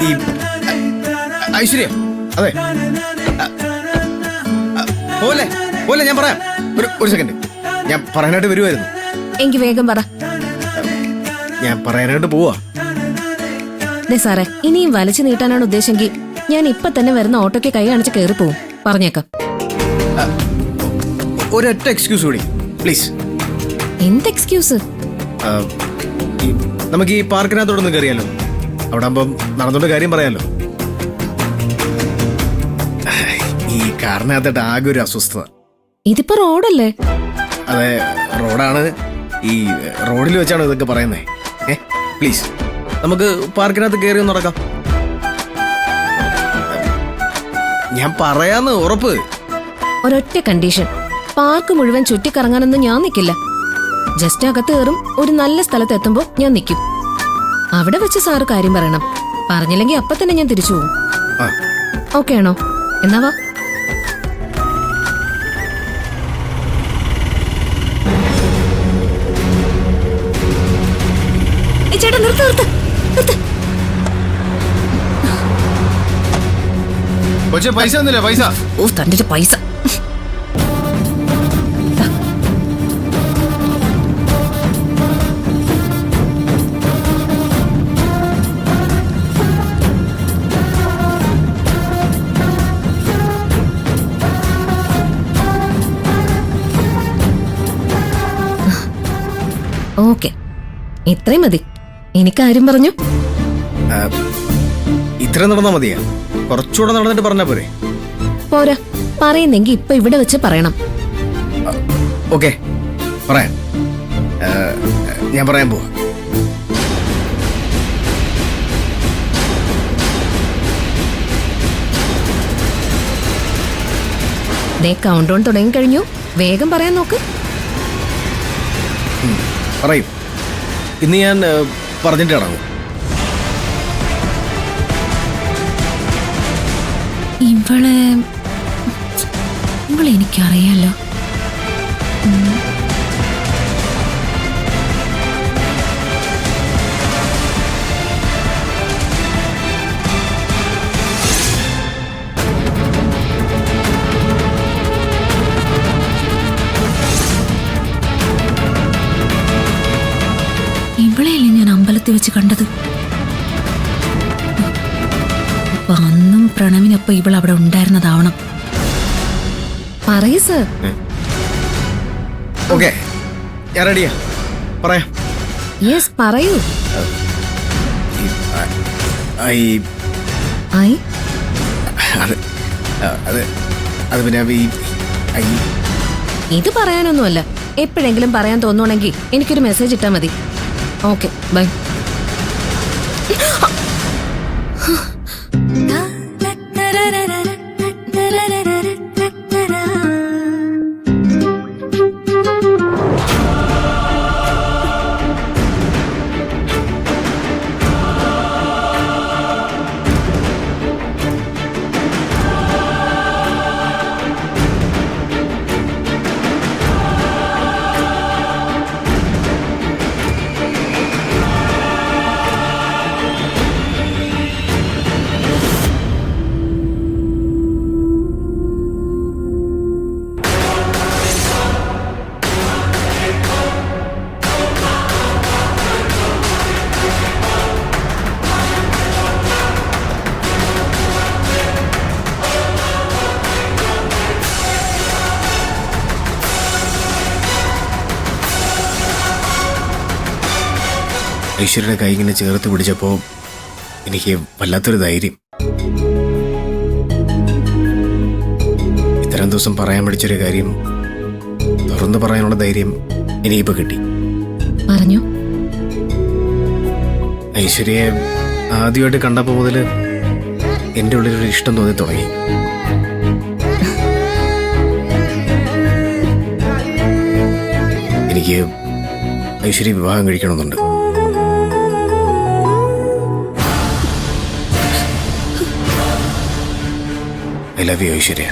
ഈ ഐശ്വര്യ, അതെ, പോലെ പോലെ ഞാൻ പറയാം. ഒരു സെക്കൻഡ്, ഞാൻ പറയാനായിട്ട് വരുമായിരുന്നു. എങ്കി വേഗം പറ. ഞാൻ പറയാനായിട്ട് പോവാ. സാറേ, ഇനിയും വലിച്ചു നീട്ടാനാണ് ഉദ്ദേശമെങ്കിൽ ഞാൻ ഇപ്പൊ തന്നെ വരുന്ന ഓട്ടോയ്ക്ക് കൈ കാണിച്ച് കയറി പോവും. പറഞ്ഞേക്കാം. ഒരൊറ്റ എക്സ്ക്യൂസ് കൂടി പ്ലീസ്. എന്ത് എക്സ്ക്യൂസ്? നമുക്ക് ഈ പാർക്കിനകത്തോടൊന്ന് കയറിയാലോ? അവിടെ ആകുമ്പം നടന്നോണ്ട് കാര്യം പറയാലോ. ഈ കാറിനകത്തോട്ട് ആകെ ഒരു അസ്വസ്ഥത. ഇതിപ്പോ റോഡല്ലേ? അതെ, റോഡാണ്. ഈ റോഡിൽ വെച്ചാണ് ഇതൊക്കെ പറയുന്നേ. പ്ലീസ് നമുക്ക് പാർക്കിനകത്ത് കയറി ഒന്ന് നടക്കാം. ഞാൻ പറയാന്ന് ഉറപ്പ്. ഒരൊറ്റ കണ്ടീഷൻ, പാർക്ക് മുഴുവൻ ചുറ്റിക്കറങ്ങാനൊന്നും ഞാൻ നിൽക്കില്ല. ജസ്റ്റ് അകത്ത് കയറും. ഒരു നല്ല സ്ഥലത്ത് എത്തുമ്പോ ഞാൻ നിൽക്കും. അവിടെ വെച്ച് സാറ് കാര്യം പറയണം. പറഞ്ഞില്ലെങ്കിൽ അപ്പൊ തന്നെ ഞാൻ തിരിച്ചു പോകും. ഓക്കെ ആണോ? എന്നാ വാ. ചേട്ടാ, നിർത്ത് നിർത്ത് നിർത്ത്. പൈസ ഒന്നുമില്ല. പൈസ? ഓ, തന്റെ പൈസ. ഓക്കെ, ഇത്രയും മതി. എനിക്കാരും പറഞ്ഞു? ഇത്ര നടന്നാ മതിയാ? കുറച്ചുകൂടെ നടന്നിട്ട് പറഞ്ഞാ പോരെ? പോരാ, പറയുന്നെങ്കി ഇപ്പൊ ഇവിടെ വെച്ച് പറയണം. ഓക്കെ, പറയാം. ഞാൻ പറയാൻ പോവാ. കൗണ്ട് ഡൗൺ തുടങ്ങിക്കഴിഞ്ഞു. വേഗം പറയാൻ നോക്ക്. പറയും. ഇന്ന് ഞാൻ പറഞ്ഞിട്ട് ഇറങ്ങും. ഇവളെ എനിക്കറിയാലോ. ഇവളെയല്ലേ ഞാൻ അമ്പലത്തിൽ വെച്ച് കണ്ടത്. അപ്പൊ അന്നും പ്രണവിനൊപ്പം ഇവൾ അവിടെ ഉണ്ടായിരുന്നതാവണം. പറയൂ സർ. ഓക്കെ, ഞാൻ റെഡിയാ. പറയാം. യെസ്, പറയൂ. അത് പിന്നെ ഇത് പറയാനൊന്നുമല്ല. എപ്പോഴെങ്കിലും പറയാൻ തോന്നുവാണെങ്കിൽ എനിക്കൊരു മെസ്സേജ് ഇട്ടാ മതി. Okay, by. ഐശ്വര്യയുടെ കൈ ഇങ്ങനെ ചേർത്ത് പിടിച്ചപ്പോൾ എനിക്ക് വല്ലാത്തൊരു ധൈര്യം. ഇത്രയും ദിവസം പറയാൻ പഠിച്ചൊരു കാര്യം തുറന്നു പറയാനുള്ള ധൈര്യം എനിക്കിപ്പോൾ കിട്ടി. പറഞ്ഞു. ഐശ്വര്യയെ ആദ്യമായിട്ട് കണ്ടപ്പോൾ മുതൽ എൻ്റെ ഉള്ളിലൊരു ഇഷ്ടം തോന്നി തുടങ്ങി. എനിക്ക് ഐശ്വര്യ വിവാഹം കഴിക്കണമെന്നുണ്ട്. I love you, Aishwarya.